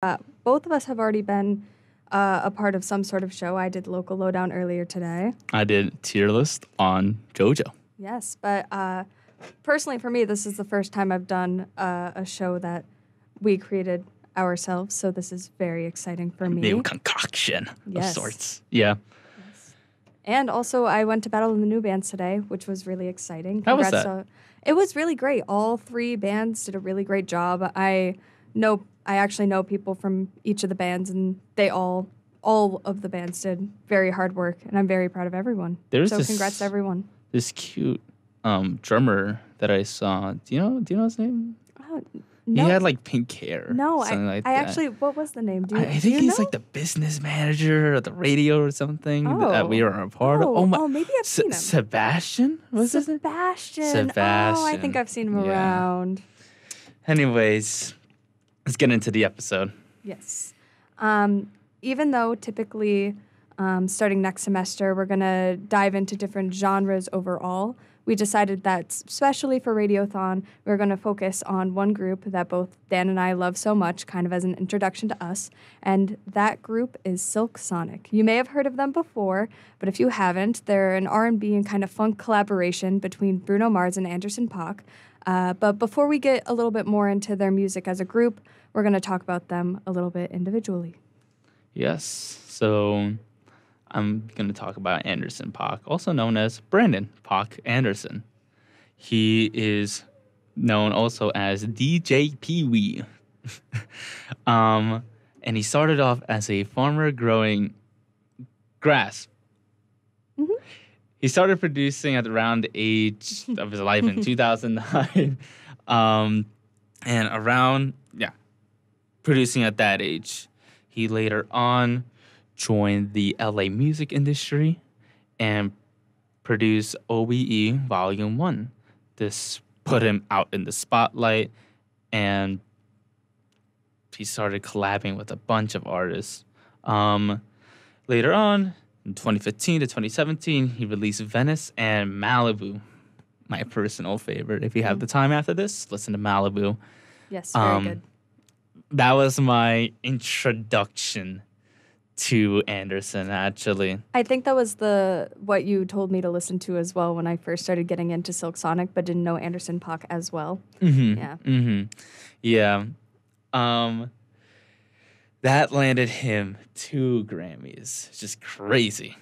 Both of us have already been a part of some sort of show. I did Local Lowdown earlier today. I did Tier List on JoJo. Yes, but personally for me, this is the first time I've done a show that we created ourselves, so this is very exciting for me. New concoction of Yes. sorts. Yeah. And also, I went to Battle of the New Bands today, which was really exciting. How was that? It was really great. All three bands did a really great job. I actually know people from each of the bands, and they all of the bands did very hard work, and I'm very proud of everyone. Congrats to everyone. This cute drummer that I saw. Do you know his name? Oh, no. He had like pink hair. No, something like I that. actually, what was the name? I think he's like the business manager at the radio or something that we were a part of. Maybe I've seen him. Sebastian? What's his name? Sebastian. Oh, I think I've seen him around. Anyways, let's get into the episode. Yes. Even though typically starting next semester we're going to dive into different genres overall, we decided that, especially for Radiothon, we're going to focus on one group that both Dan and I love so much, kind of as an introduction to us, and that group is Silk Sonic. You may have heard of them before, but if you haven't, they're an R&B and kind of funk collaboration between Bruno Mars and Anderson .Paak. But before we get a little bit more into their music as a group, we're going to talk about them a little bit individually. Yes, so I'm going to talk about Anderson .Paak, also known as Brandon .Paak Anderson. He is known also as DJ Pee-wee. And he started off as a farmer growing grass. Mm-hmm. He started producing at around the age of his life in 2009. And producing at that age. He later on joined the LA music industry and produced OBE Volume 1. This put him out in the spotlight, and he started collabing with a bunch of artists. Later on, in 2015 to 2017, he released Venice and Malibu, my personal favorite. If you have the time after this, listen to Malibu. Yes, very good. That was my introduction to Anderson, actually. I think that was what you told me to listen to as well when I first started getting into Silk Sonic, but didn't know Anderson .Paak as well. Mm-hmm. Yeah. Mm-hmm. Yeah. That landed him 2 Grammys. It's just crazy.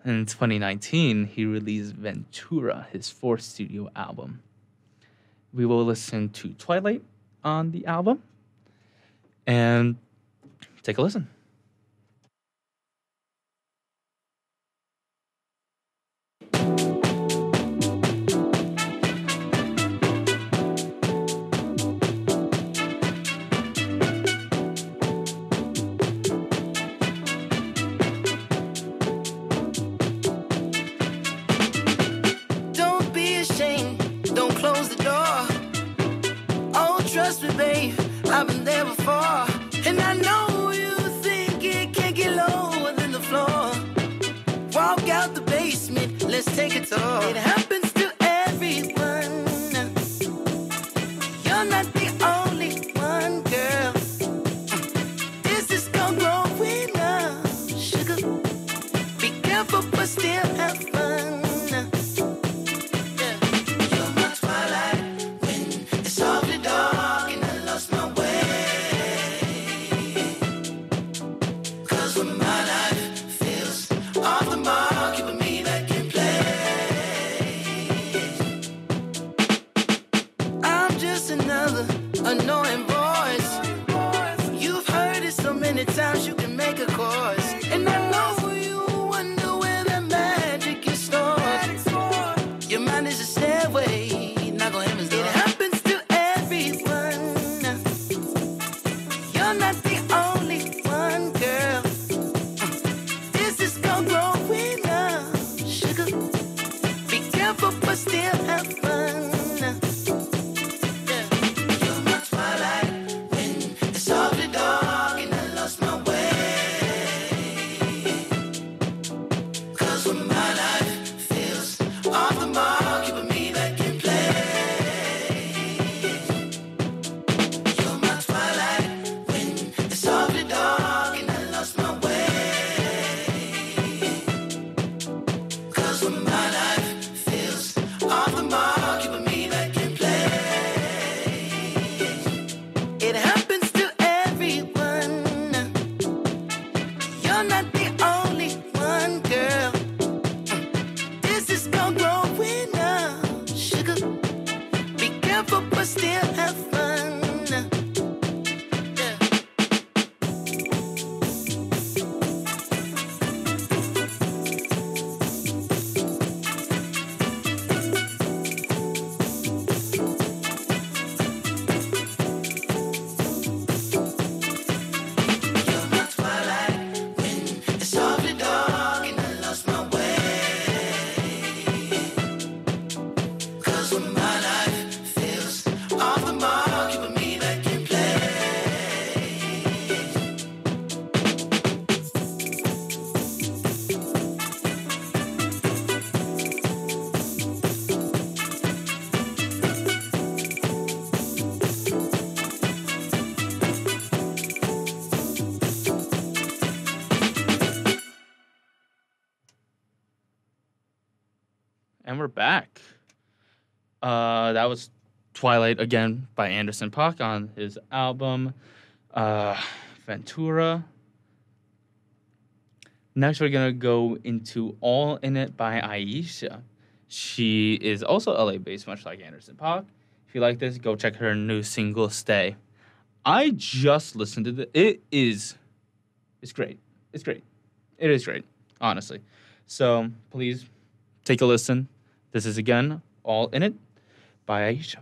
In 2019, he released Ventura, his 4th studio album. We will listen to Twilight on the album and take a listen. Don't be ashamed, don't close the door. Oh, trust me, babe, I've been there before. And I know you think it can't get lower than the floor. Walk out the basement, let's take a tour. It happens to everyone. You're not the only one, girl. This is gonna growing up, sugar. Be careful, but still have fun. You're my twilight when it's softly dark and I lost my way. 'Cause when my life feels off the mark, you and me that can play. I'm just another annoying voice. You've heard it so many times you can make a chorus. And I know you wonder where that magic is stored. Your mind is a stairway, knock on heaven's door. It happens to everyone. You're not the only one, girl. This is called growing up, sugar. Be careful, but still have fun. You're my twilight when it's softly dark and I lost my way. 'Cause when my life feels off the mark, you and me that can play. You're my twilight And we're back. That was Twilight again by Anderson .Paak on his album Ventura. Next, we're going to go into All In It by Aisha. She is also LA-based, much like Anderson .Paak. If you like this, go check her new single, Stay. I just listened to it's great. It's great. It is great, honestly. So please take a listen. This is, again, All In It by Aisha.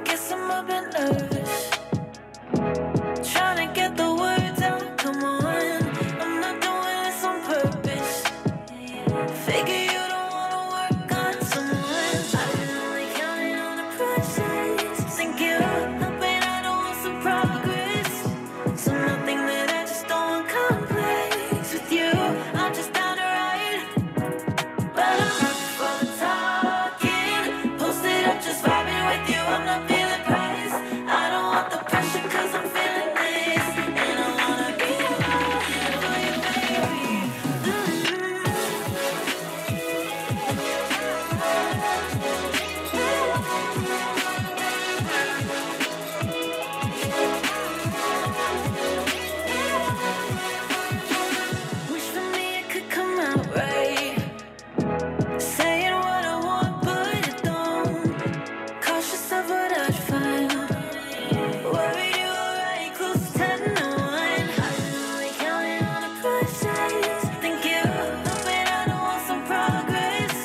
Guess I'm a bit nervous, trying to get the words out. Come on, I'm not doing this on purpose. Figure you don't wanna work on someone. I've been only counting on the process. Think you're hoping I don't want some progress. So nothing that I just don't want complex. With you, I'm just down to ride. But I'm up for the talking. Posted up, just vibing with you. I'm not feeling pressed. I don't want the pressure, cause I'm feeling this. And I wanna be alive for you, baby. Wish for me it could come out right. Saying what I want, but it don't. Cautious of what I'd find. Worried you were right close to 10 to 1. I've been only counting on the process. Think you're hoping I don't want some progress.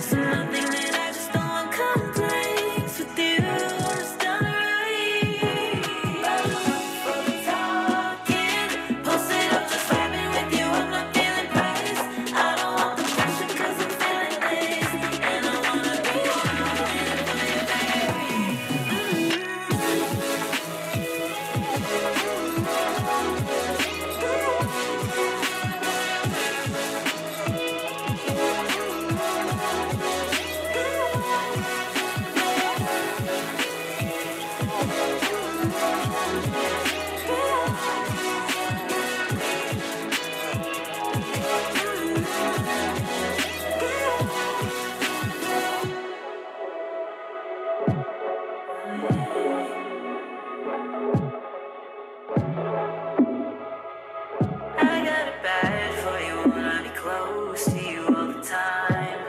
So nothing that I just don't want complex. With you, I'm just down to ride. But I'm up for the talking. Posted up, just vibing with you. I'm not feeling pressed. I don't want the pressure, cause I'm feeling this. And I wanna be alive for you, baby. I got it bad for you, wanna be close to you all the time.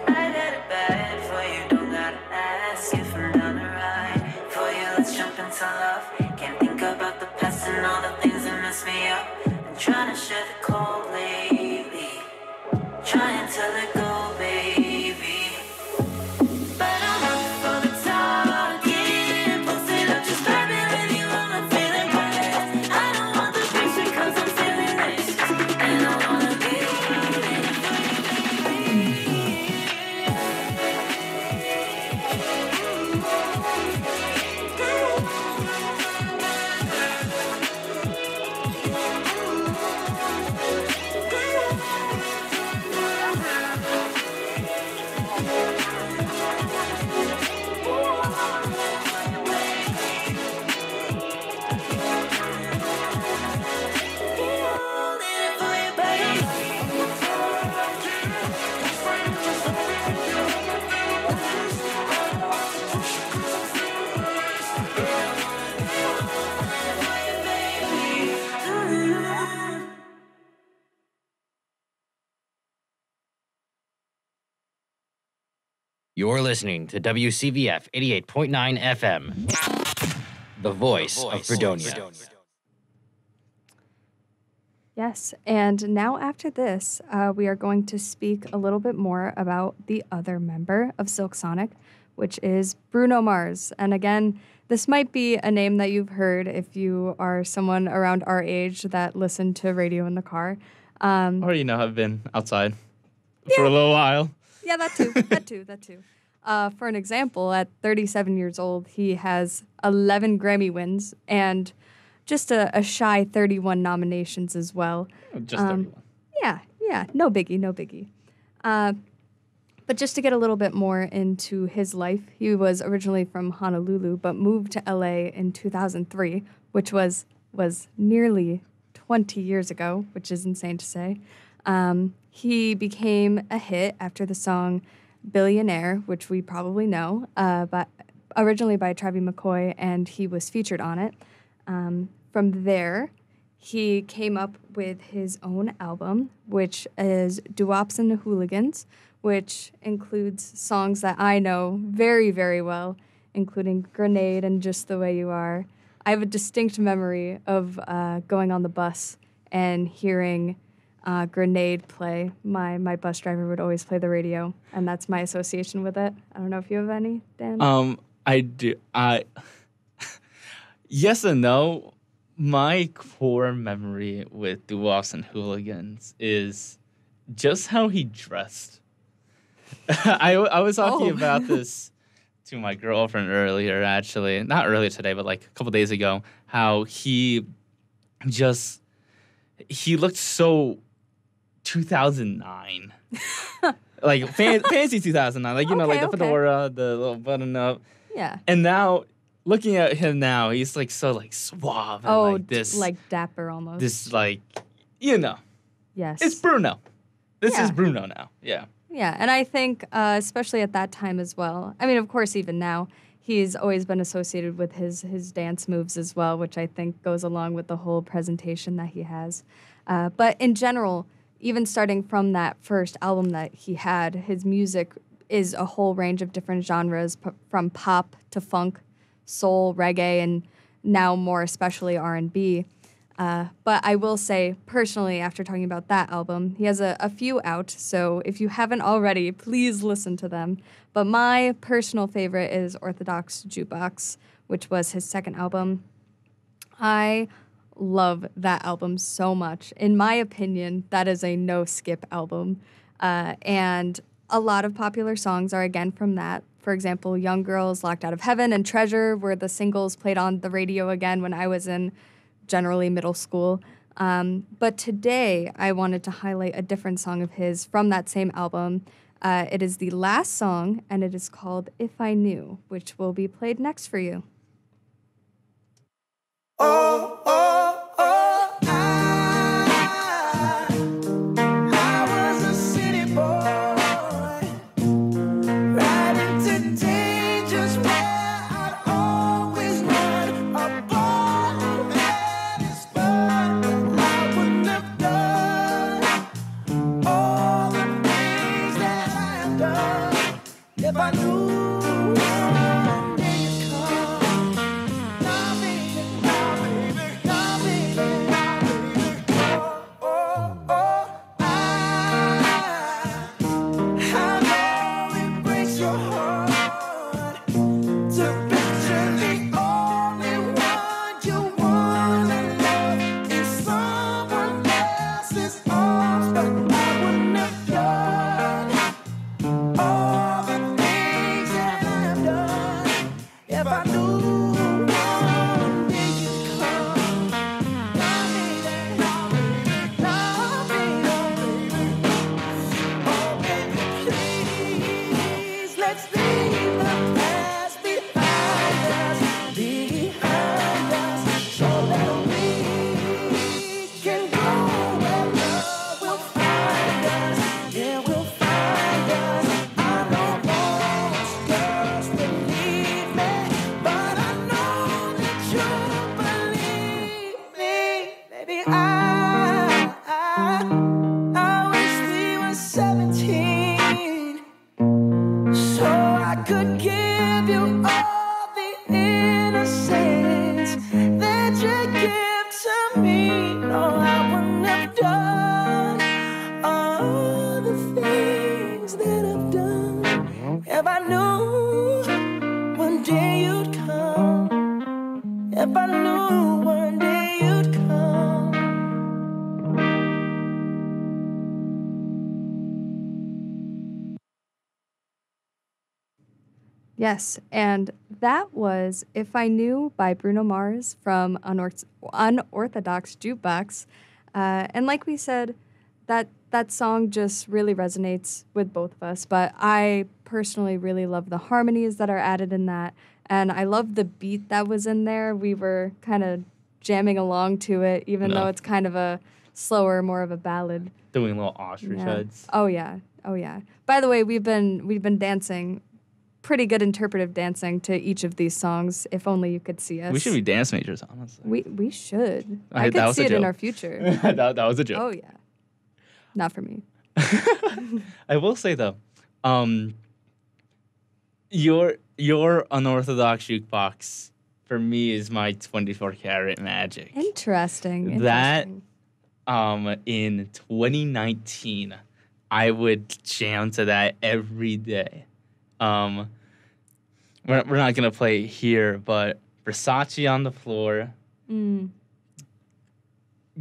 I got it bad for you, don't gotta ask if I'm down to ride. For you, let's jump into love. Can't think about the past and all the things that mess me up. Been trying to shed the cold lately, trying to let go, baby. But I'm up for the talking. Posted up, just vibing with you. I'm not feeling pressed. I don't want the pressure, cause I'm feeling this. And I wanna be You're listening to WCVF 88.9 FM, the voice of Fredonia. Yes, and now after this, we are going to speak a little bit more about the other member of Silk Sonic, which is Bruno Mars. And again, this might be a name that you've heard if you are someone around our age that listened to radio in the car. Or, have been outside for a little while. Yeah, that too. For an example, at 37 years old, he has 11 Grammy wins and just a shy 31 nominations as well. Just 31. Yeah, no biggie. But just to get a little bit more into his life, he was originally from Honolulu, but moved to LA in 2003, which was nearly 20 years ago, which is insane to say. He became a hit after the song Billionaire, which we probably know, but originally by Travie McCoy, and he was featured on it. From there, he came up with his own album, which is Doo-Wops and the Hooligans, which includes songs that I know very, very well, including Grenade and Just the Way You Are. I have a distinct memory of going on the bus and hearing Grenade play. My bus driver would always play the radio, and that's my association with it. I don't know if you have any, Dan? I do. Yes and no. My core memory with Doo-Wops and Hooligans is just how he dressed. I was talking about this to my girlfriend earlier, actually. Not earlier today, but like a couple days ago. How he looked so 2009. Like fancy 2009. Like, like the fedora, the little button up. Yeah. And now, looking at him now, he's like so like suave and like this. Like dapper almost. This like, Yes. It's Bruno. This is Yeah. Bruno now. Yeah. Yeah, and I think especially at that time as well. I mean, of course, even now, he's always been associated with his dance moves as well, which I think goes along with the whole presentation that he has. But in general, even starting from that first album that he had, his music is a whole range of different genres, from pop to funk, soul, reggae, and now more especially R&B. But I will say, personally, after talking about that album, he has a few out, so if you haven't already, please listen to them. But my personal favorite is Orthodox Jukebox, which was his second album. I love that album so much. In my opinion, that is a no-skip album. And a lot of popular songs are, again, from that. For example, Young Girls, Locked Out of Heaven, and Treasure were the singles played on the radio again when I was in generally middle school. But today, I wanted to highlight a different song of his from that same album. It is the last song, and it is called If I Knew, which will be played next for you. Oh, oh, oh, I was a city boy, riding to dangers where I'd always run, a ball that is fun, but I wouldn't have done all the things that I have done if I knew. Yes, and that was If I Knew by Bruno Mars from Unorthodox Jukebox. And like we said, that that song just really resonates with both of us. But I personally really love the harmonies that are added in that. And I love the beat that was in there. We were kind of jamming along to it, even though it's kind of a slower, more of a ballad. Doing little ostrich heads. Oh yeah. By the way, we've been dancing, pretty good interpretive dancing to each of these songs. If only you could see us. We should be dance majors, honestly. We should. I I could see it in our future. that was a joke. Oh yeah. Not for me. I will say though, your unorthodox jukebox for me is my 24 karat magic. Interesting. That in 2019, I would jam to that every day. We're not gonna play it here, but Versace on the Floor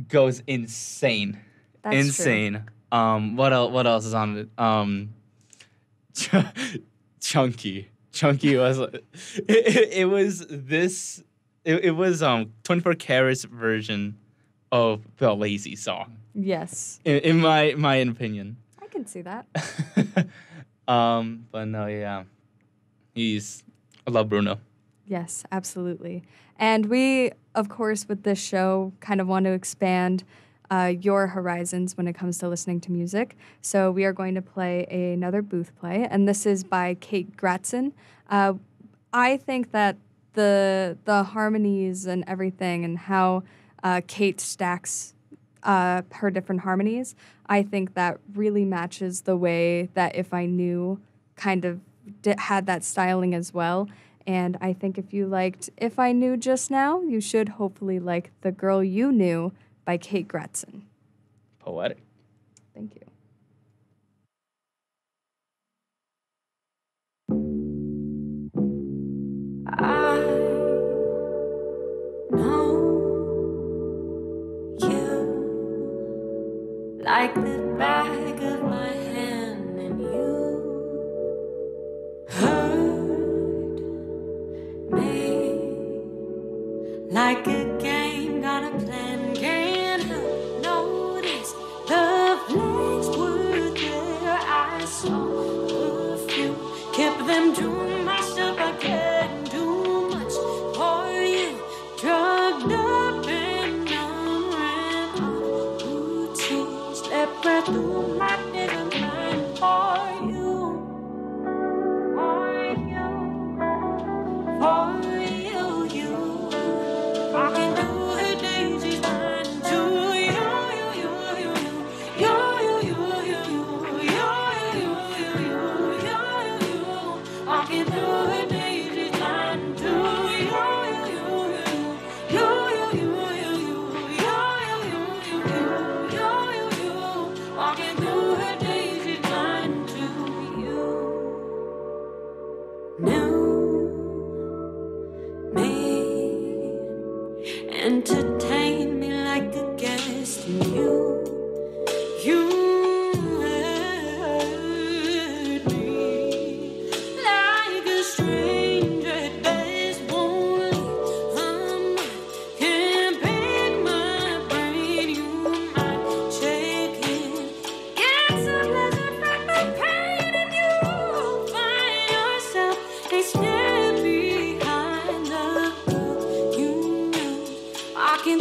goes insane. That's insane. True. What else is on it? Chunky. Chunky was it was 24 Karat's version of the Lazy song. Yes. In my opinion. I can see that. But no, yeah. I love Bruno. Yes, absolutely. And we, of course, with this show, kind of want to expand your horizons when it comes to listening to music. So we are going to play another booth play, and this is by Kate Gratzen. I think that the harmonies and everything and how Kate stacks her different harmonies, I think that really matches the way that If I Knew kind of had that styling as well. And I think if you liked If I Knew just now, you should hopefully like The Girl You Knew by Kate Gratzen. Poetic. Thank you. I know you like the back of my hand, and you hurt me like a game, got a plan, can't help notice the flags were there. I saw a few, kept them to myself. I couldn't do much for you, drugged up and numb, ran out routines, slept right through my never mind for you, you. I can do her daisies line to you. I can do her daisies line to you. I can do her daisies line to you. New me, entertain me like a guest, and you hurt me like a stranger at best, won't leave. Can't pick my brain, you might shake it, get some pleasure from the pain, and you'll find yourself a step behind the girl you knew. I can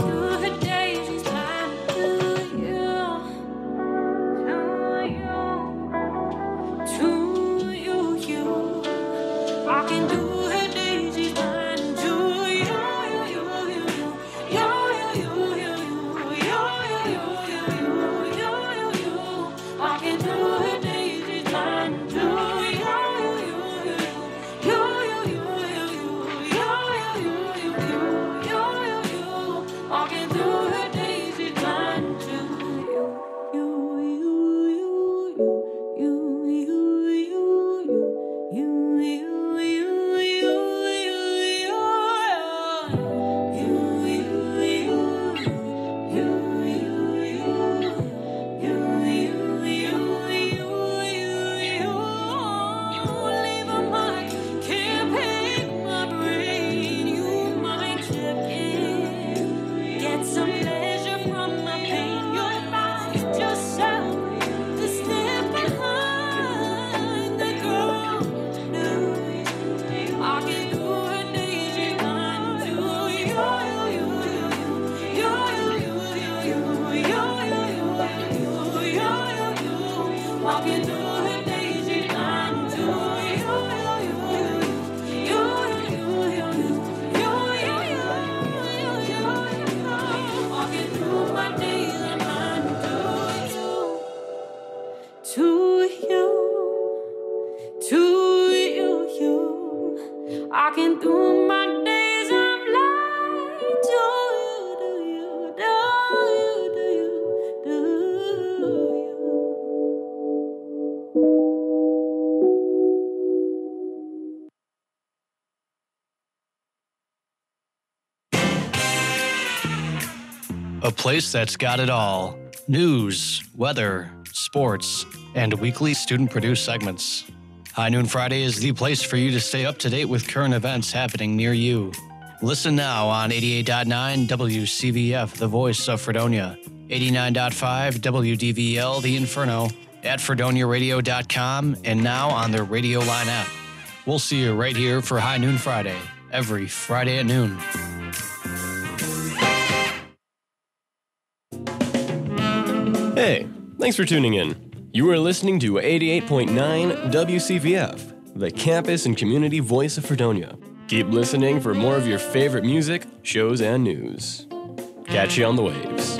a place that's got it all. News, weather, sports, and weekly student-produced segments. High Noon Friday is the place for you to stay up to date with current events happening near you. Listen now on 88.9 WCVF, the voice of Fredonia, 89.5 WDVL, the Inferno, at FredoniaRadio.com, and now on their Radio Line app. We'll see you right here for High Noon Friday, every Friday at noon. Hey, thanks for tuning in. You are listening to 88.9 WCVF, the campus and community voice of Fredonia. Keep listening for more of your favorite music, shows, and news. Catch you on the waves.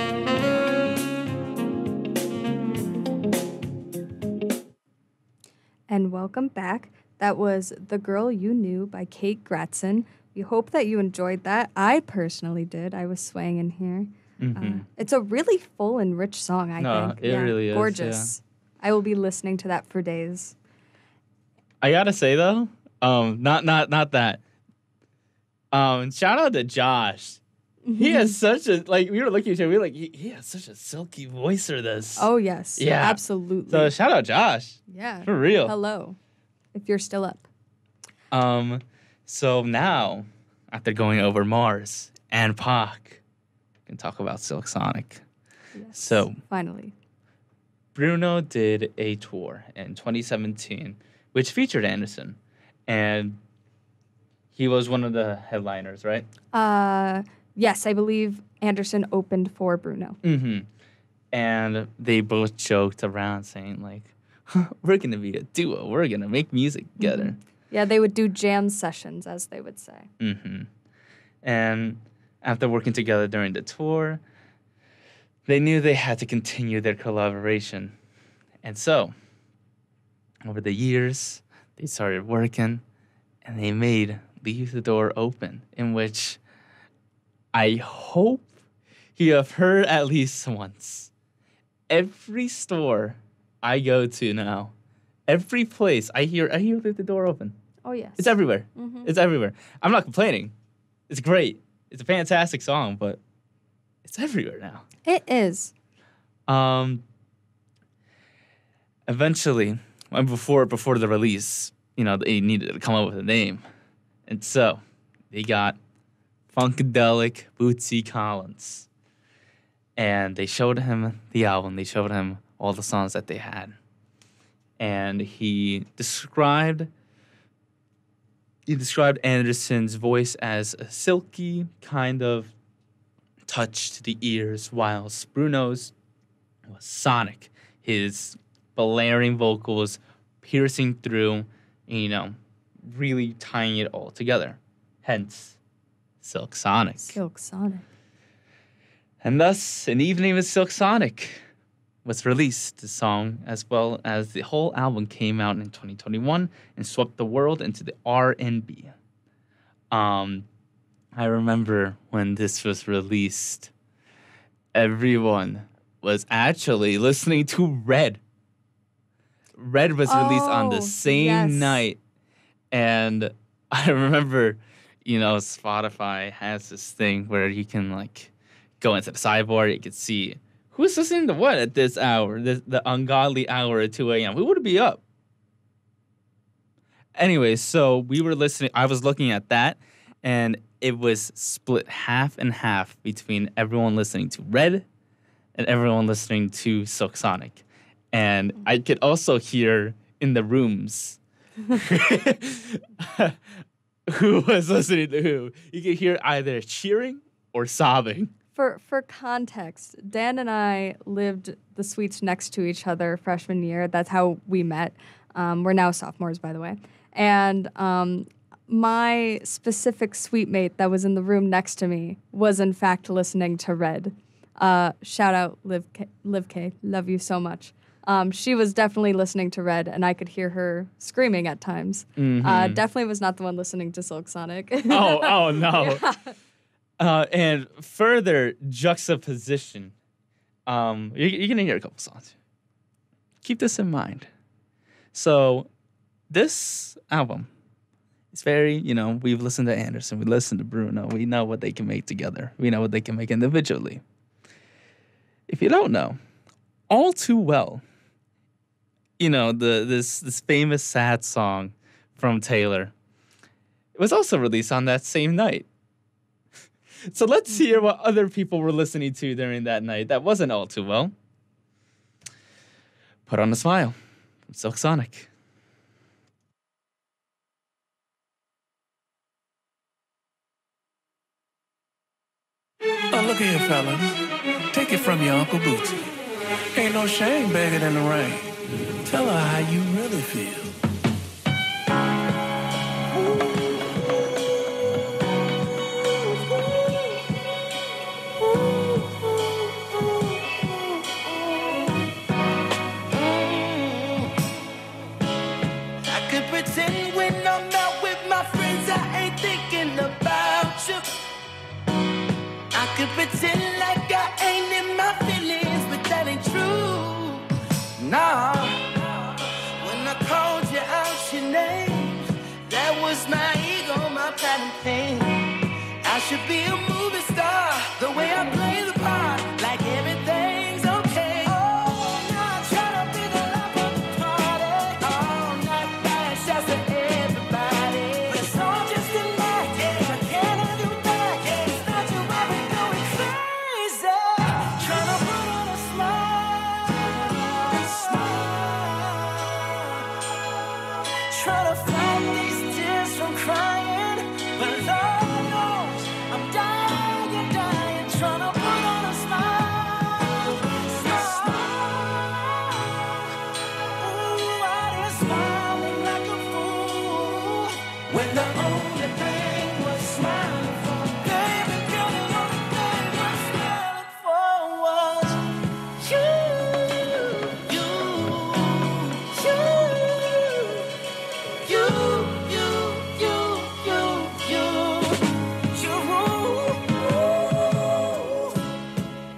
And welcome back. That was The Girl You Knew by Kate Gratson. We hope that you enjoyed that. I personally did. I was swaying in here. It's a really full and rich song, I think. It really is. Gorgeous. I will be listening to that for days. I gotta say though, not that. Shout out to Josh. He has such a we were looking at each other. We were like, he has such a silky voice for this. Oh yes, yeah, absolutely. So shout out Josh. Yeah, for real. Hello, if you're still up. So now, after going over Mars and Pac, we can talk about Silk Sonic. Yes. So finally, Bruno did a tour in 2017, which featured Anderson, and he was one of the headliners, right? Yes, I believe Anderson opened for Bruno. And they both joked around saying like, we're going to be a duo. We're going to make music together. Yeah, they would do jam sessions, as they would say. And after working together during the tour, they knew they had to continue their collaboration. And so, over the years, they started working, and they made Leave the Door Open, in which I hope you have heard at least once. Every store I go to now, every place I hear Leave the Door Open. Oh, yes. It's everywhere. It's everywhere. I'm not complaining. It's great. It's a fantastic song, but it's everywhere now. It is. Eventually, before the release, they needed to come up with a name. And so they got Funkadelic Bootsy Collins. And they showed him the album. They showed him all the songs that they had. And he described Anderson's voice as a silky kind of touch to the ears, whilst Bruno's was sonic. His blaring vocals piercing through, really tying it all together. Hence, Silk Sonic. Silk Sonic. And thus, An Evening with Silk Sonic was released. The song, as well as the whole album, came out in 2021 and swept the world into the R&B. I remember when this was released, everyone was actually listening to Red. Red was released on the same night. And I remember, Spotify has this thing where you can go into the sidebar, you can see who's listening to what at this hour, the ungodly hour at 2 a.m. Who would be up? Anyway, so we were listening. I was looking at that, and it was split half and half between everyone listening to Red and everyone listening to Silk Sonic. And I could also hear in the rooms who was listening to who. You could hear either cheering or sobbing. For context, Dan and I lived the suites next to each other freshman year. That's how we met. We're now sophomores, by the way. And my specific suite mate that was in the room next to me was, in fact, listening to Red. Shout out Liv K. Love you so much. She was definitely listening to Red, and I could hear her screaming at times. Definitely was not the one listening to Silk Sonic. Oh no. Yeah. And further juxtaposition, you're going to hear a couple songs. Keep this in mind. So this album is very, we've listened to Anderson, we listened to Bruno, we know what they can make together, we know what they can make individually. If you don't know, All Too Well, this famous sad song from Taylor, it was also released on that same night. So let's hear what other people were listening to during that night that wasn't All Too Well. Put on a Smile from Silk Sonic. Oh, look here, fellas. Take it from your Uncle Bootsy. Ain't no shame begging in the rain. Tell her how you really feel. I could pretend when I'm out with my friends I ain't thinking about you. I could pretend like I ain't in my feelings, but that ain't true. Nah, when I called you out your name, that was my ego, my pride and pain. I should be a movie star, the way I play the part, like everything's okay. Oh, now I try to be the life of the party. Oh, not bad shots to everybody. But it's all just an act, I can't have you back. It's not you, I've been going crazy. Trying to put on a smile. Trying to find these tears from crying. But Lord knows I'm dying, trying to put on a smile. Ooh, I is smiling like a fool when the only thing was smiling for. Baby girl, the only thing was smiling for was you, you, you, you, you, you, you, you, you.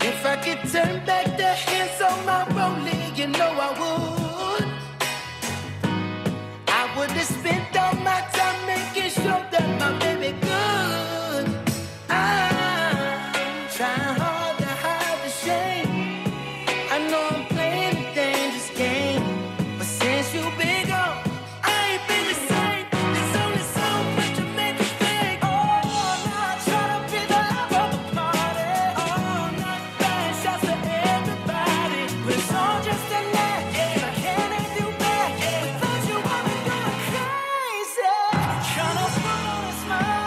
If I could turn back the hands on my rolling, you know I would. I would have spent all my time making sure that my baby good. I'm trying hard to hide the shame. I know I'm playing a dangerous game, but since you been gone, I ain't been the same. There's only so much to make you think. Oh, now I try to be the life of the party. Oh, not bad shots to everybody, but it's all just an act. I can't have you back. Without you, I've been going crazy. Trying to put on a smile.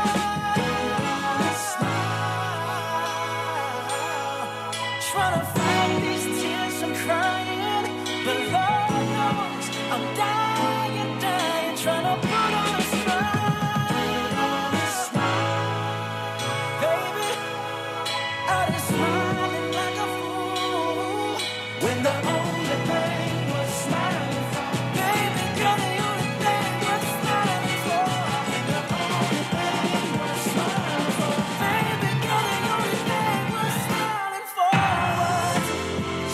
Trying to find these tears from crying, but Lord knows I'm dying, trying to put on a smile. Baby, I was smiling like a fool when the only thing was smiling for. Baby girl, the only thing was smiling for. The only thing was smiling for. Baby girl, the only thing was smiling for was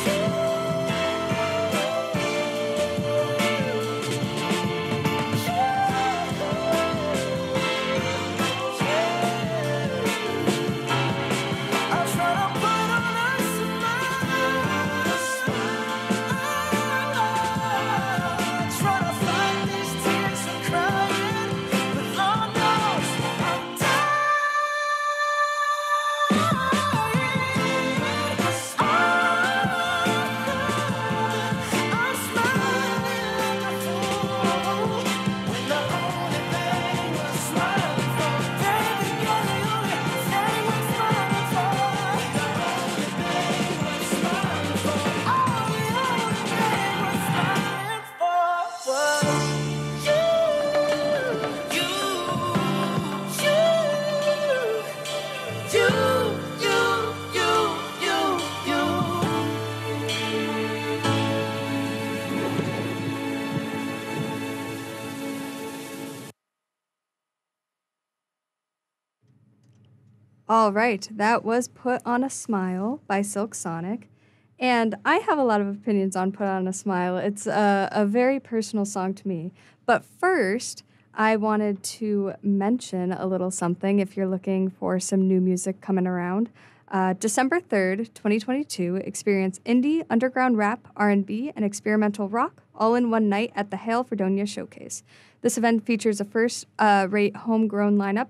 you. I'm trying to put on a smile. Trying to find these tears from crying, but Lord knows I'm I'm smiling like a fool when the only thing was smiling for. Baby girl, the only thing was smiling for. The only thing was smiling for. Oh, the only thing was smiling for was you, you, you. All right, that was Put on a Smile by Silk Sonic. And I have a lot of opinions on Put on a Smile. It's a very personal song to me. But first, I wanted to mention a little something if you're looking for some new music coming around. December 3rd, 2022, experience indie, underground rap, R&B, and experimental rock all in one night at the Hail Fredonia Showcase. This event features a first-rate homegrown lineup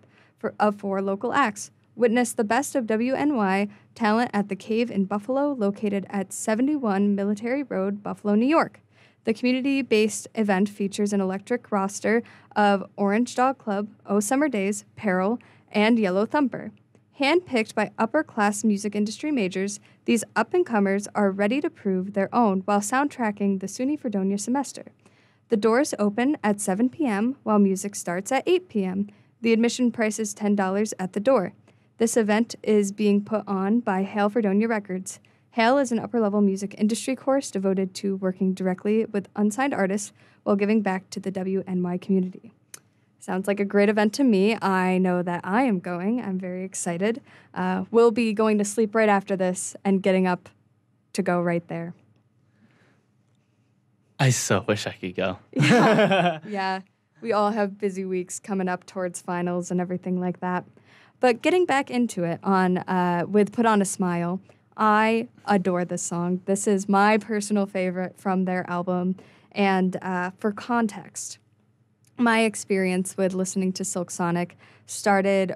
of 4 local acts. Witness the best of WNY talent at The Cave in Buffalo, located at 71 Military Road, Buffalo, New York. The community-based event features an electric roster of Orange Dog Club, Oh Summer Days, Peril, and Yellow Thumper. Handpicked by upper-class music industry majors, these up-and-comers are ready to prove their own while soundtracking the SUNY Fredonia semester. The doors open at 7 p.m., while music starts at 8 p.m. The admission price is $10 at the door. This event is being put on by Hail Fredonia Records. Hail is an upper-level music industry course devoted to working directly with unsigned artists while giving back to the WNY community. Sounds like a great event to me. I know that I am going. I'm very excited. We'll be going to sleep right after this and getting up to go right there. I so wish I could go. Yeah, we all have busy weeks coming up towards finals and everything like that. But getting back into it with Put On a Smile, I adore this song. This is my personal favorite from their album. And for context, my experience with listening to Silk Sonic started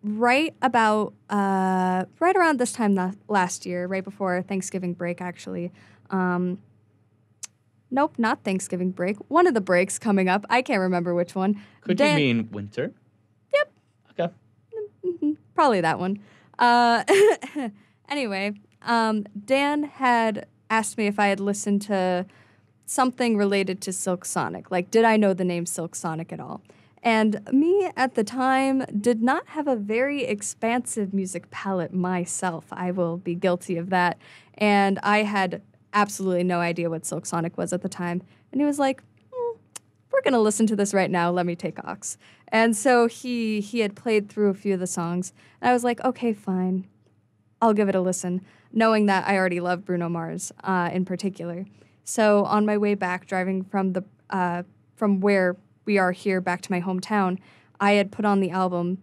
right around this time last year, right before Thanksgiving break, actually. Nope, not Thanksgiving break. One of the breaks coming up. I can't remember which one. Could you mean winter? Yep. Okay. Probably that one. Anyway, Dan had asked me if I had listened to something related to Silk Sonic. Like, did I know the name Silk Sonic at all? And me at the time did not have a very expansive music palette myself. I will be guilty of that. And I had absolutely no idea what Silk Sonic was at the time. And he was like, we're going to listen to this right now. Let me take aux. And so he had played through a few of the songs. And I was like, okay, fine. I'll give it a listen, knowing that I already love Bruno Mars in particular. So on my way back, driving from where we are here back to my hometown, I had put on the album,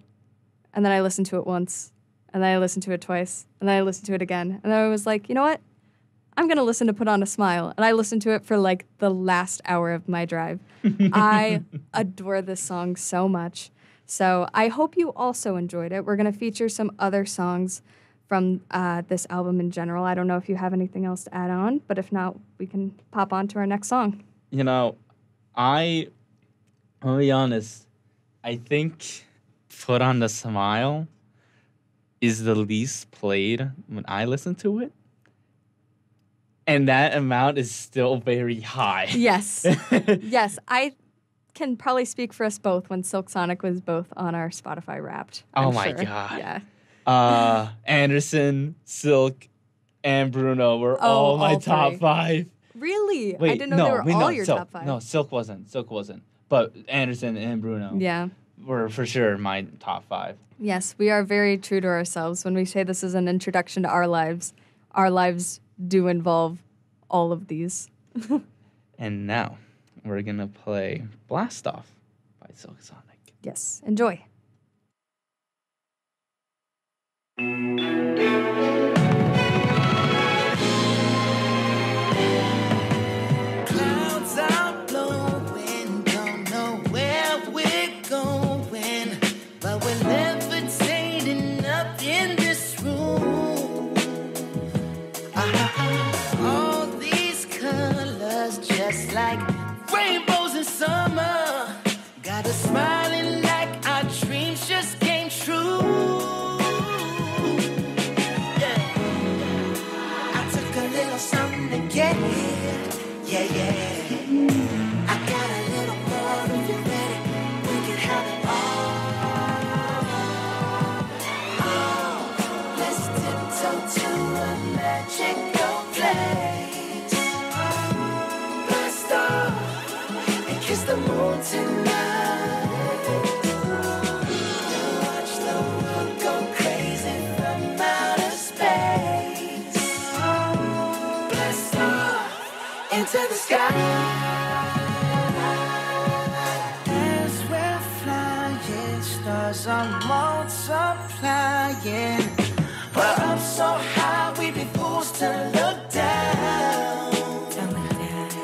and then I listened to it once, and then I listened to it twice, and then I listened to it again. And then I was like, you know what? I'm going to listen to Put On a Smile. And I listened to it for like the last hour of my drive. I adore this song so much. So I hope you also enjoyed it. We're going to feature some other songs from this album in general. I don't know if you have anything else to add on, but if not, we can pop on to our next song. You know, I'll be honest, I think Put On the Smile is the least played when I listen to it. And that amount is still very high. Yes. Yes, I can probably speak for us both when Silk Sonic was both on our Spotify Wrapped. Oh my God. Yeah. Anderson, Silk, and Bruno were all my top 5. Really? Wait, I didn't know they were all your top 5. No, Silk wasn't. But Anderson and Bruno were for sure my top 5. Yes, we are very true to ourselves when we say this is an introduction to our lives. Our lives do involve all of these. And now we're going to play Blast Off by Silk Sonic. Yes, enjoy. Clouds are blowing, don't know where we're going, but we're levitating up in this room. All these colors just like rainbows in summer, got us smiling like our dreams just came true. Something to get here, yeah. I got a little more if you're ready. We can have it all. Let's tiptoe to a magical place. Blast off and kiss the moon tonight. Watch the world go crazy from outer space. Into the sky. As we're flying, stars are multiplying. We're up to look down.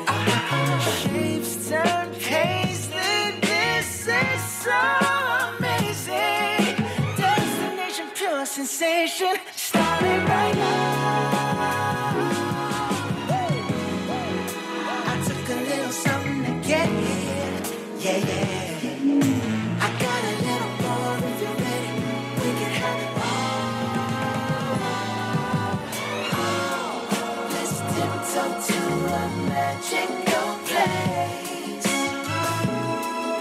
Our shapes turn paisley. This is so amazing. Destination, pure sensation. Starting right now. I took a little something to get here. Yeah, yeah. I got a little more if you're ready. We can have it all. Let's tiptoe to a magical place.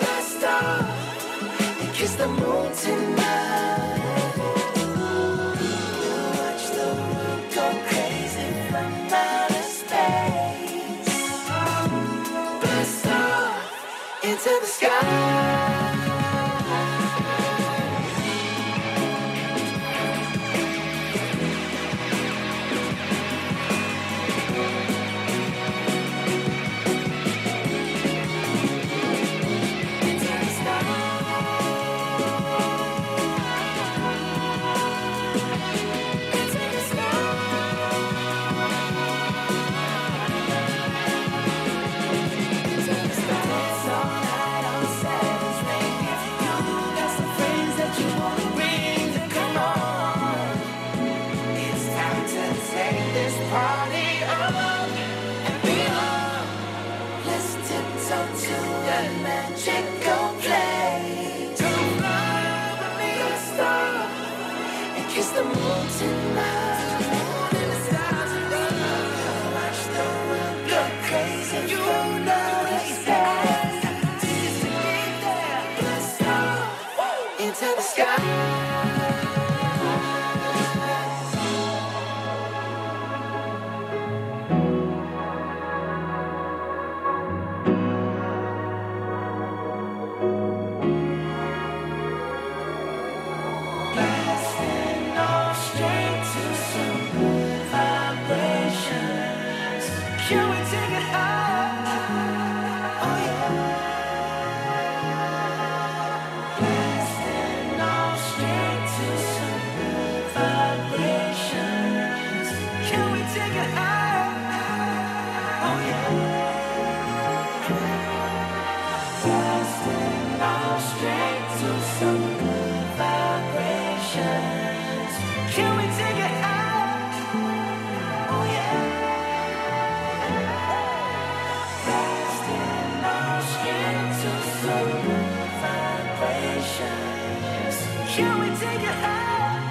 Blast off and kiss the moon tonight. We'll watch the world go crazy from outer space. Blast off into the sky. Party up and beyond. Let's tiptoe to a magical place. Don't fly with me, let's stop and kiss the moon tonight. The moon and the stars above. Watch the world go crazy. You know it's best. Just to be there. Let's stop into the sky. Can we take it high? Oh yeah. Blasting off straight to some good vibrations. Can we take it high? Oh yeah. Blasting off straight to some good vibrations. Can we take it high? Oh yeah. Can we take it high?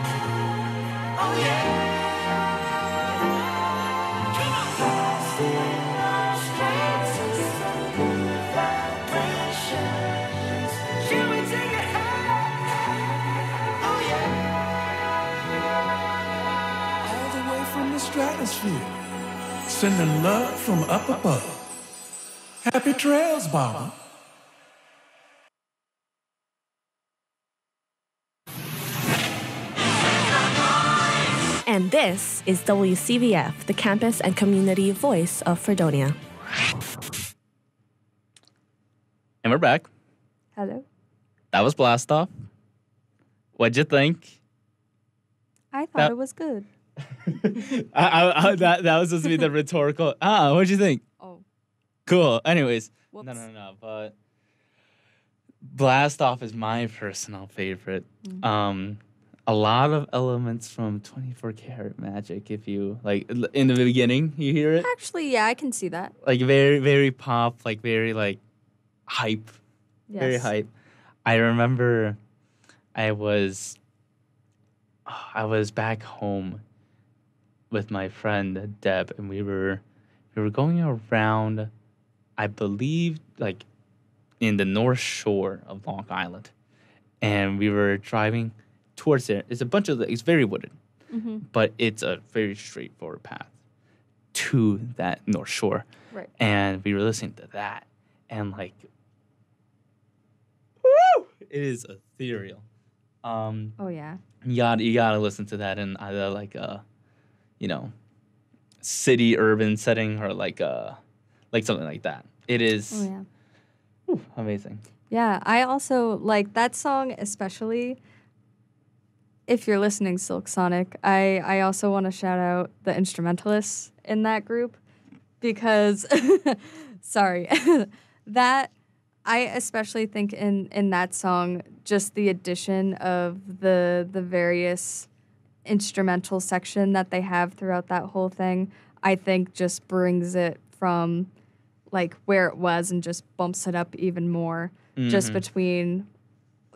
Oh yeah. Come on. Blasting off straight to some good vibrations. Can we take it high? Oh yeah. All the way from the stratosphere, sending love from up above. Happy trails, Baba. And this is WCVF, the campus and community voice of Fredonia. And we're back. Hello. That was Blast Off. What'd you think? I thought it was good. That was supposed to be the rhetorical. What'd you think? Oh. Cool. Anyways. Whoops. No. But Blast Off is my personal favorite. Mm-hmm. A lot of elements from 24 Karat Magic. If you like, in the beginning, you hear it. Actually, yeah, I can see that. Like very, very pop. Like very like hype. Yes. Very hype. I remember, I was back home with my friend Deb, and we were going around, I believe, like in the North Shore of Long Island, and we were driving towards there. It's a bunch of, it's very wooded, but it's a very straightforward path to that North Shore. Right. And we were listening to that, and like, woo! It is ethereal. Oh yeah. You gotta listen to that in either like a, city urban setting or like something like that. It is amazing. Yeah, I also like that song especially. if you're listening, Silk Sonic, I also want to shout out the instrumentalists in that group because, sorry, that I especially think in that song, just the addition of the various instrumental section that they have throughout that whole thing, I think just brings it from like where it was and just bumps it up even more, just between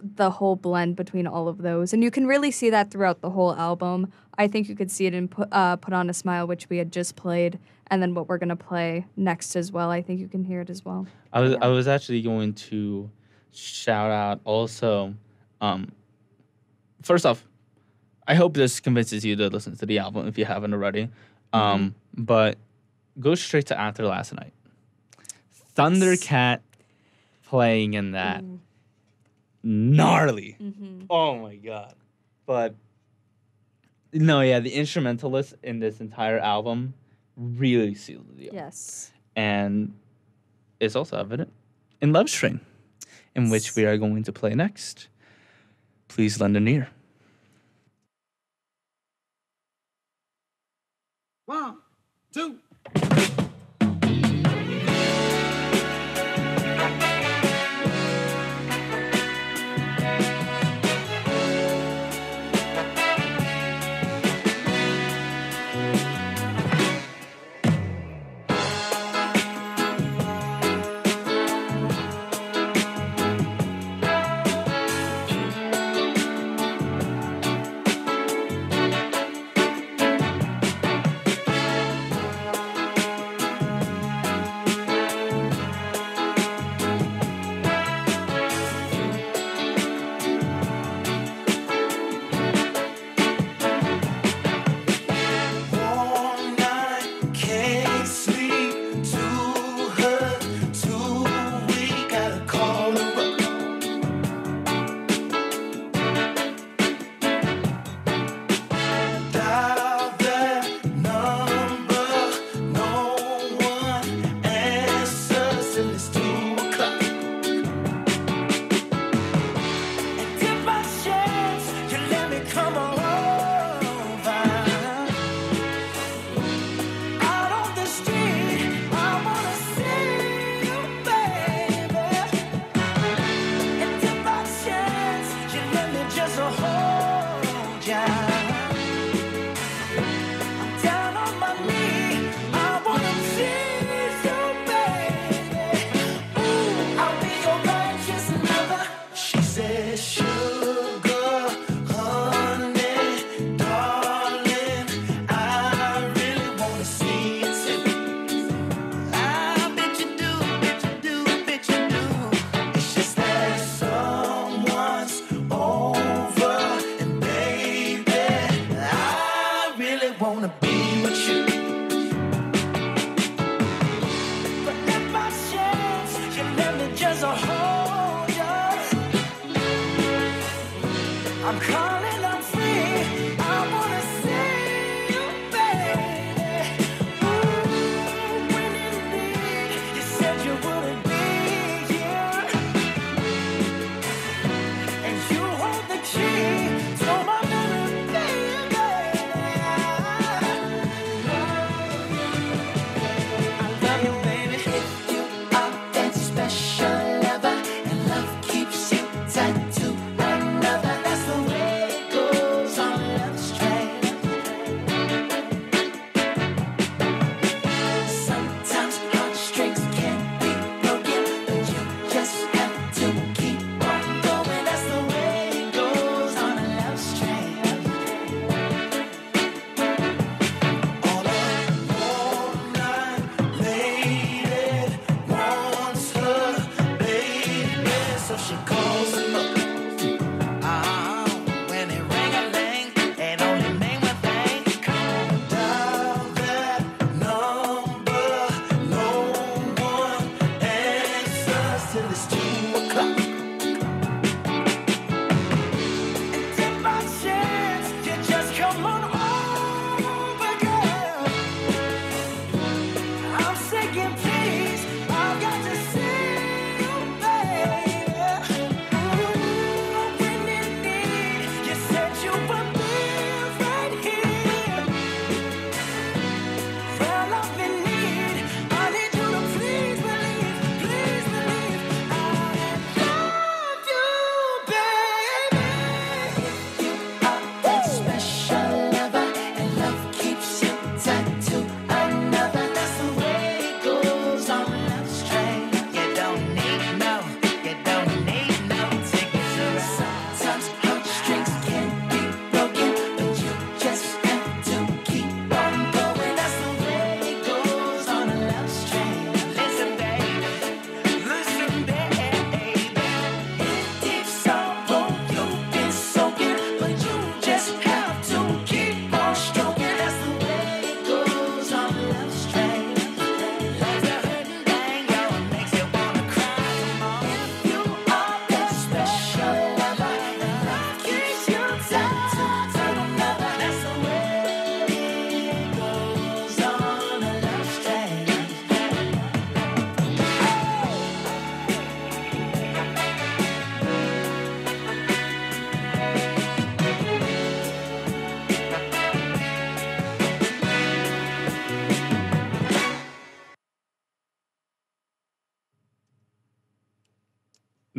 the whole blend between all of those. And you can really see that throughout the whole album. I think you could see it in Put On a Smile, which we had just played, and then what we're going to play next as well. I think you can hear it as well. I was actually going to shout out also, first off, I hope this convinces you to listen to the album if you haven't already. But go straight to After Last Night. Thundercat playing in that. Gnarly. Oh my God. But no, yeah, the instrumentalists in this entire album really sealed the deal. Yes. And it's also evident in Love String, in which we are going to play next. Please lend an ear. 1, 2.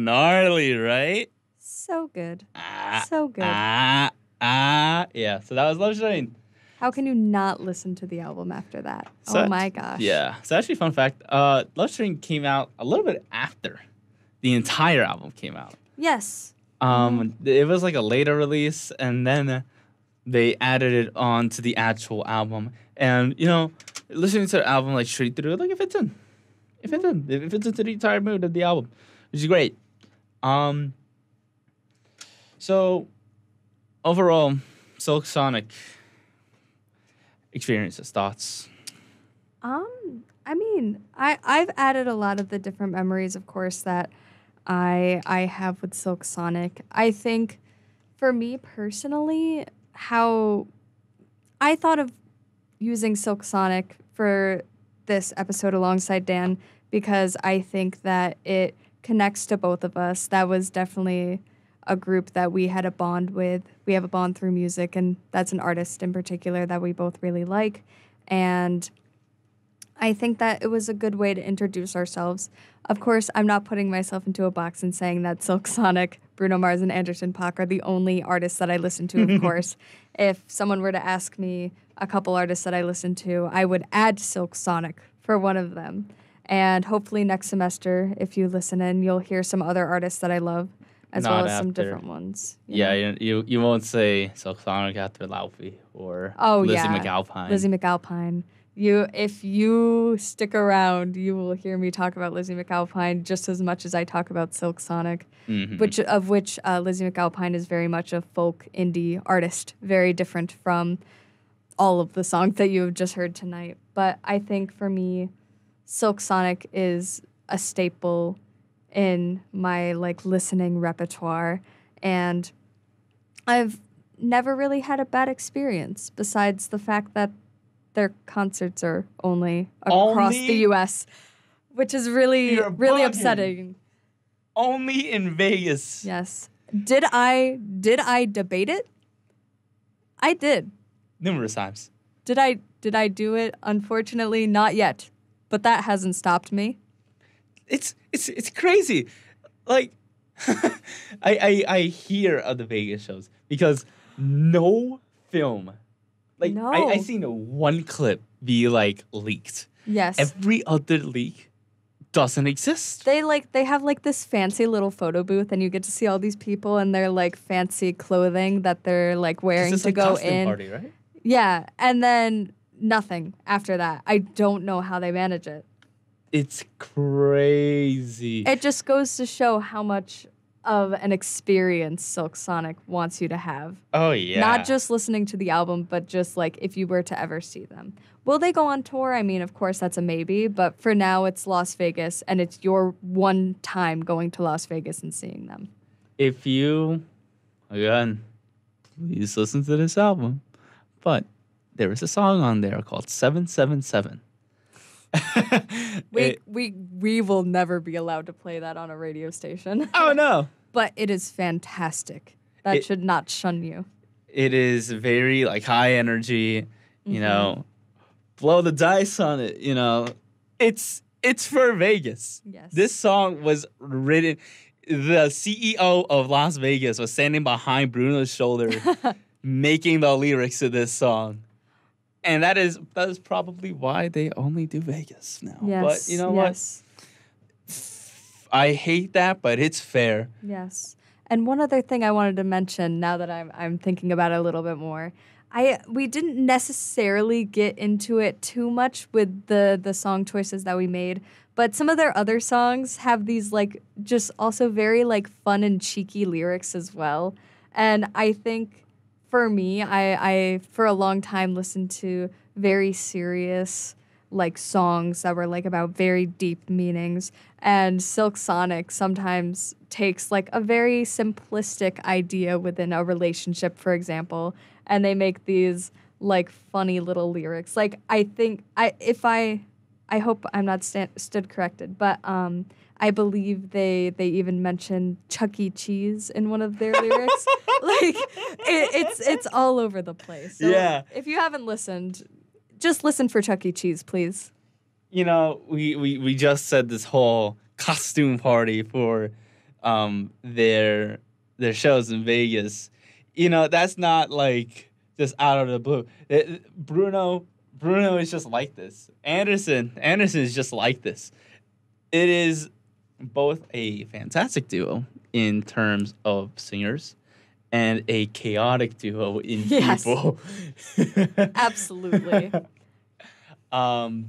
Gnarly, right? So good. Ah, So good. Yeah, so that was Love Train. How can you not listen to the album after that? So, oh my gosh. Yeah. So actually, fun fact, Love Train came out a little bit after the entire album came out. Yes. It was like a later release, and then they added it on to the actual album. And, listening to the album like straight through, like it fits in. It fits in. It fits into the entire mood of the album, which is great. So, overall, Silk Sonic experiences, thoughts? I mean, I've added a lot of the different memories, of course, that I have with Silk Sonic. I think for me personally, how I thought of using Silk Sonic for this episode alongside Dan because I think that it connects to both of us. That was definitely a group that we had a bond with. We have a bond through music, and that's an artist in particular that we both really like. And I think that it was a good way to introduce ourselves. Of course, I'm not putting myself into a box and saying that Silk Sonic, Bruno Mars, and Anderson .Paak are the only artists that I listen to, of course. If someone were to ask me a couple artists that I listen to, I would add Silk Sonic for one of them. And hopefully next semester, if you listen in, you'll hear some other artists that I love, as well as some different ones. You won't say Silk Sonic after Laufey or Lizzie McAlpine. Lizzie McAlpine. If you stick around, you will hear me talk about Lizzie McAlpine just as much as I talk about Silk Sonic, which Lizzie McAlpine is very much a folk indie artist, very different from all of the songs that you have just heard tonight. But I think for me, Silk Sonic is a staple in my listening repertoire, and I've never really had a bad experience besides the fact that their concerts are only across the U.S., which is really upsetting. Only in Vegas. Yes. Did I debate it? I did. Numerous times. Did I do it? Unfortunately, not yet. But that hasn't stopped me. It's crazy. Like I hear of the Vegas shows because no film. I seen one clip be leaked. Yes. Every other leak doesn't exist. They have this fancy little photo booth, and you get to see all these people in their fancy clothing that they're wearing to go in. Party, right? Yeah, and then nothing after that. I don't know how they manage it. It's crazy. It just goes to show how much of an experience Silk Sonic wants you to have. Oh, yeah. Not just listening to the album, but just if you were to ever see them. Will they go on tour? I mean, of course, that's a maybe, but for now it's Las Vegas, and it's your one time going to Las Vegas and seeing them. If you, again, please listen to this album, but there is a song on there called 777. We will never be allowed to play that on a radio station. Oh, no. But it is fantastic. That should not shun you. It is very high energy, you know, blow the dice on it, you know. It's for Vegas. Yes. This song was written, the CEO of Las Vegas was standing behind Bruno's shoulder making the lyrics to this song. And that is probably why they only do Vegas now. Yes. But you know what? I hate that, but it's fair. Yes. And one other thing I wanted to mention now that I'm thinking about it a little bit more. We didn't necessarily get into it too much with the song choices that we made, but some of their other songs have these just also very fun and cheeky lyrics as well. And I think for me, I for a long time listened to very serious songs that were about very deep meanings, and Silk Sonic sometimes takes a very simplistic idea within a relationship, for example, and they make these funny little lyrics. I think I hope I'm not stood corrected, but I believe they even mentioned Chuck E. Cheese in one of their lyrics. It's all over the place. So yeah. If you haven't listened, just listen for Chuck E. Cheese, please. You know, we just said this whole costume party for their shows in Vegas. That's not like just out of the blue. Bruno is just like this. Anderson is just like this. It is both a fantastic duo in terms of singers and a chaotic duo in Yes. people. Absolutely. Wow.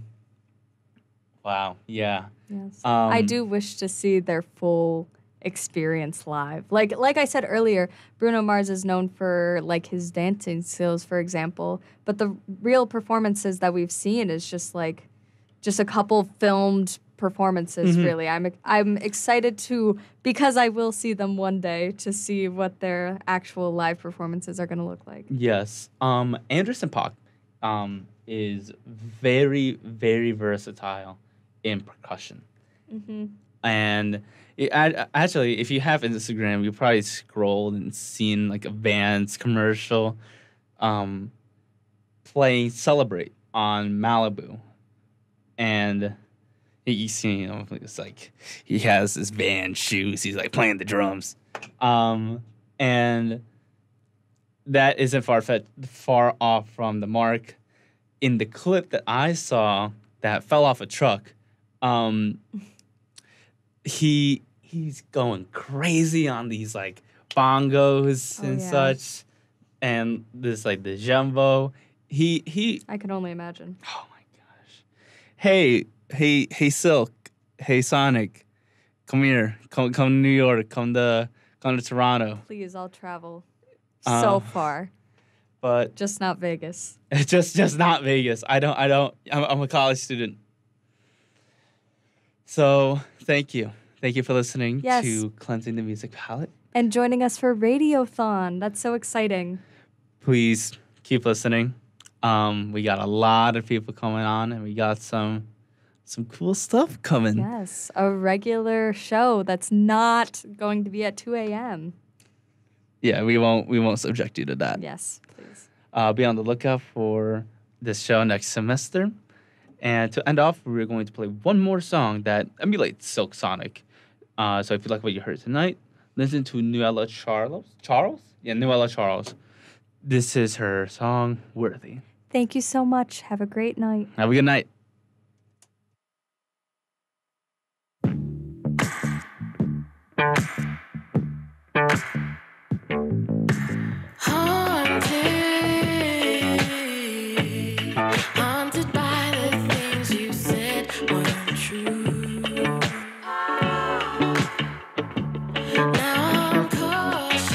Yeah. Yes. I do wish to see their full experience live. Like I said earlier, Bruno Mars is known for like his dancing skills, for example, but the real performances that we've seen is just a couple filmed performances. Really, I'm excited because I will see them one day to see what their actual live performances are going to look like. Yes. Anderson .Paak is very, very versatile in percussion. And actually, if you have Instagram, you probably scrolled and seen like a Vans commercial playing Celebrate on Malibu. And you see, it's like he has his Vans shoes. He's like playing the drums. And that isn't far off from the mark. In the clip that I saw that fell off a truck, he's going crazy on these like bongos and such, and this like the jumbo. He I can only imagine. Oh my gosh! Hey Silk, hey Sonic, come here, come to New York, come to Toronto. Please, I'll travel so far. But just not Vegas. just not Vegas. I'm a college student. So thank you for listening to Cleansing the Music Palette and joining us for Radiothon. That's so exciting. Please keep listening. We got a lot of people coming on, and we got some cool stuff coming. Yes, a regular show that's not going to be at 2 a.m. Yeah, we won't subject you to that. Yes, please. Be on the lookout for this show next semester. And to end off, we're going to play one more song that emulates Silk Sonic. So if you like what you heard tonight, listen to Nuella Charles? Yeah, Nuella Charles. This is her song, Worthy. Thank you so much. Have a great night. Have a good night. Haunted by the things you said weren't true. Now I'm cautious,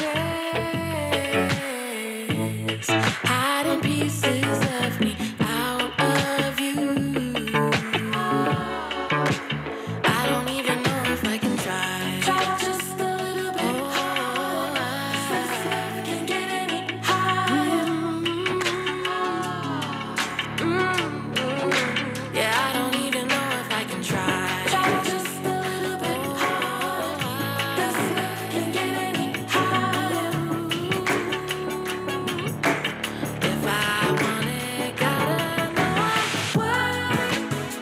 hiding pieces of me out of you. I don't even know if I can try. Try just a little bit harder. Can't get any higher. Yeah, I don't even know if I can try. Try just a little bit harder. Can't get any higher. If I want it, gotta know I'm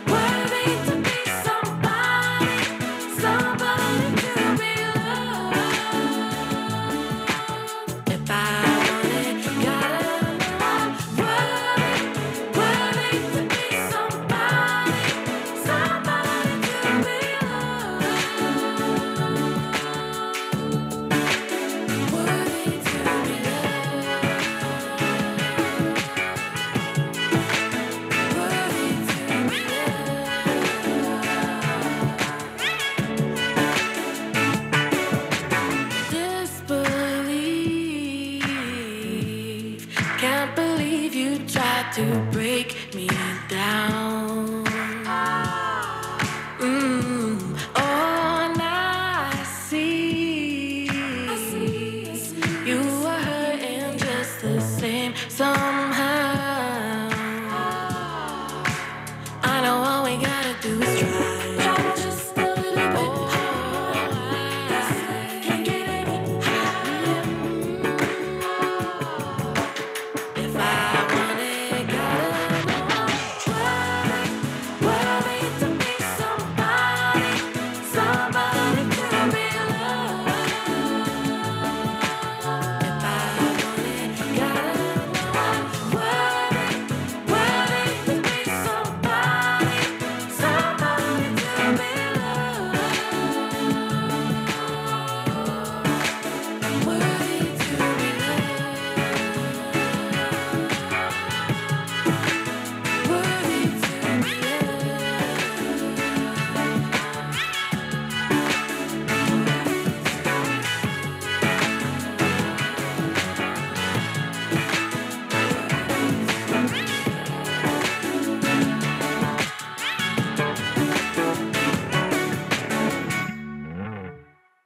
worthy to be somebody to be loved. If I want it, gotta know I'm worthy to be somebody to be loved. Worthy to be Disbelief, can't believe you tried to break me down.